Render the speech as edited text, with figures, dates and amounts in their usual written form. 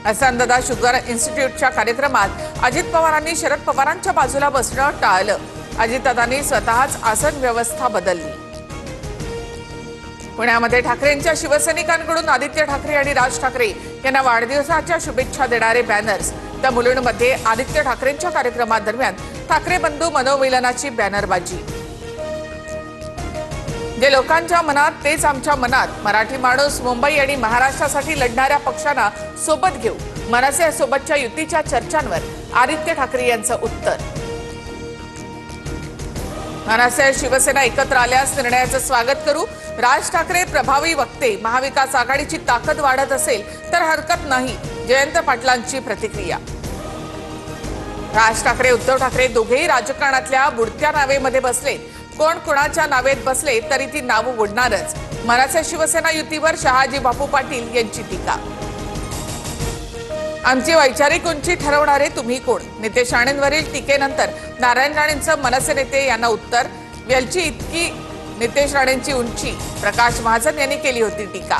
असा अंदाज शुगर इन्स्टिट्यूटच्या कार्यक्रमात अजित पवारांनी शरद पवारांच्या बाजूला बसणं टाळलं। अजितदादांनी स्वतःच आसन व्यवस्था बदलली। पुण्यामध्ये ठाकरेंच्या शिवसैनिकांकडून आदित्य ठाकरे आणि राज ठाकरे यांना वाढदिवसाच्या शुभेच्छा देणारे बॅनर्स। तर मुलुंडमध्ये आदित्य ठाकरेंच्या कार्यक्रमादरम्यान ठाकरे बंधू मनोमिलनाची बॅनरबाजी। जे लोकांच्या मनात तेच आमच्या मनात, मराठी माणूस मुंबई आणि महाराष्ट्रासाठी लढणाऱ्या पक्षांना सोबत घेऊ, मनसे सोबतच्या युतीच्या चर्चांवर आदित्य ठाकरे यांचं उत्तर। मनसे शिवसेना एकत्र आल्यास निर्णयाचं स्वागत करू, राज ठाकरे प्रभावी वक्ते, महाविकास आघाडीची ताकद वाढत असेल तर हरकत नाही, जयंत पाटलांची प्रतिक्रिया। राज ठाकरे उद्धव ठाकरे दोघेही राजकारणातल्या बुडत्या नावेमध्ये बसले, कोण कुणाच्या नावेत बसले तरी ती नावं उडणारच। मनसे शिवसेना युतीवर शहाजी बापू पाटील यांची टीका। आमची वैचारिक उंची ठरवणारे तुम्ही कोण, नितेश राणेंवरील टीकेनंतर नारायण राणेंचं मनसे नेते यांना उत्तर। वेलची इतकी नितेश राणेंची उंची, प्रकाश महाजन यांनी केली होती टीका।